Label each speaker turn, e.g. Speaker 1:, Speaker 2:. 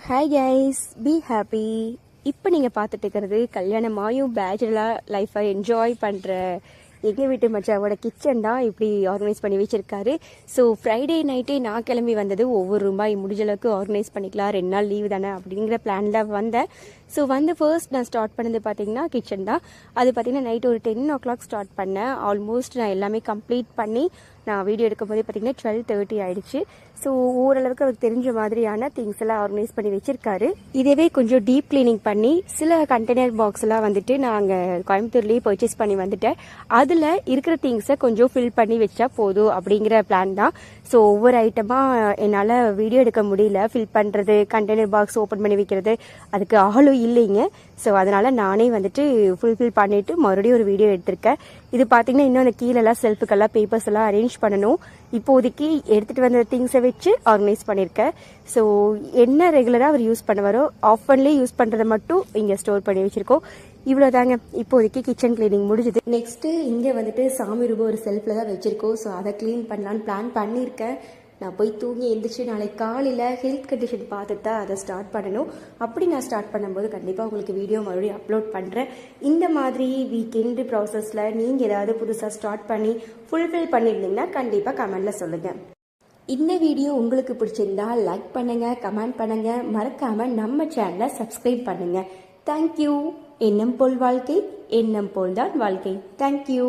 Speaker 1: Hi guys, be happy. இப்போ நீங்கள் பார்த்துட்டு இருக்கிறது கல்யாணமாயும் பேச்சுலர் லைஃப்பை என்ஜாய் பண்ணுற எங்கள் வீட்டு மச்சாவோட கிச்சன் தான் இப்படி ஆர்கனைஸ் பண்ணி வச்சுருக்காரு. ஸோ ஃப்ரைடே நைட்டே நான் கிளம்பி வந்தது ஒவ்வொரு ரூபாய் முடிஞ்ச அளவுக்கு ஆர்கனைஸ் பண்ணிக்கலாம், 2 நாள் லீவு தானே அப்படிங்கிற பிளானில் வந்தேன். ஸோ ஃபர்ஸ்ட் நான் ஸ்டார்ட் பண்ணது பார்த்தீங்கன்னா கிச்சன் தான். அது பார்த்தீங்கன்னா நைட் ஒரு 10 o'clock ஸ்டார்ட் பண்ணேன். ஆல்மோஸ்ட் நான் எல்லாமே கம்ப்ளீட் பண்ணி நான் வீடியோ எடுக்கும் போதே பார்த்தீங்கன்னா 12:30 ஆயிடுச்சு. ஸோ ஓரளவுக்கு அவருக்கு தெரிஞ்ச மாதிரியான திங்ஸ் எல்லாம் ஆர்கனைஸ் பண்ணி வச்சிருக்காரு. இதவே கொஞ்சம் டீப் கிளீனிங் பண்ணி சில கண்டெய்னர் பாக்ஸ் எல்லாம் வந்துட்டு நாங்கள் கோயம்புத்தூர்லேயே பர்ச்சேஸ் பண்ணி வந்துட்டேன். அதில் இருக்கிற திங்ஸை கொஞ்சம் ஃபில் பண்ணி வச்சா போதும் அப்படிங்கிற பிளான் தான். ஸோ ஒவ்வொரு ஐட்டமாக என்னால் வீடியோ எடுக்க முடியல. ஃபில் பண்ணுறது, கண்டெய்னர் பாக்ஸ் ஓப்பன் பண்ணி வைக்கிறது, அதுக்கு ஆளும் இல்லைங்க. ஸோ அதனால் நானே வந்துட்டு ஃபுல்ஃபில் பண்ணிவிட்டு மறுபடியும் ஒரு வீடியோ எடுத்திருக்கேன். இது பார்த்தீங்கன்னா இன்னும் அந்த கீழெல்லாம் செல்ஃபுக்கெல்லாம் பேப்பர்ஸ் எல்லாம் அரேஞ்ச் பண்ணணும். இப்போதைக்கு எடுத்துகிட்டு வந்த திங்ஸை வச்சு ஆர்கனைஸ் பண்ணியிருக்கேன். ஸோ என்ன ரெகுலராக அவர் யூஸ் பண்ணுவாரோ ஆஃபன்லேயே யூஸ் பண்ணுறதை மட்டும் இங்கே ஸ்டோர் பண்ணி வச்சுருக்கோம். இவ்வளோதாங்க இப்போதைக்கு கிச்சன் கிளீனிங் முடிஞ்சுது. நெக்ஸ்ட்டு இங்கே வந்துட்டு சாமி ரூபம் ஒரு செல்ஃபில் தான் வச்சுருக்கோம். ஸோ அதை க்ளீன் பண்ணலான்னு பிளான் பண்ணியிருக்கேன். நான் போய் தூங்கி எழுந்திரிச்சு நாளைக்கு காலையில் ஹெல்த் கண்டிஷன் பார்த்துட்டு தான் அதை ஸ்டார்ட் பண்ணணும். அப்படி நான் ஸ்டார்ட் பண்ணும்போது கண்டிப்பாக உங்களுக்கு வீடியோ மறுபடியும் அப்லோட் பண்ணுறேன். இந்த மாதிரி வீக்கெண்டு ப்ராசஸில் நீங்கள் ஏதாவது புதுசாக ஸ்டார்ட் பண்ணி ஃபுல்ஃபில் பண்ணியிருந்தீங்கன்னா கண்டிப்பாக கமெண்டில் சொல்லுங்கள். இந்த வீடியோ உங்களுக்கு பிடிச்சிருந்தா லைக் பண்ணுங்கள், கமெண்ட் பண்ணுங்கள், மறக்காமல் நம்ம சேனலை சப்ஸ்கிரைப் பண்ணுங்கள். தேங்க்யூ. எண்ணம் போல் வாழ்க்கை, எண்ணம் போல் தான் வாழ்க்கை. தேங்க்யூ.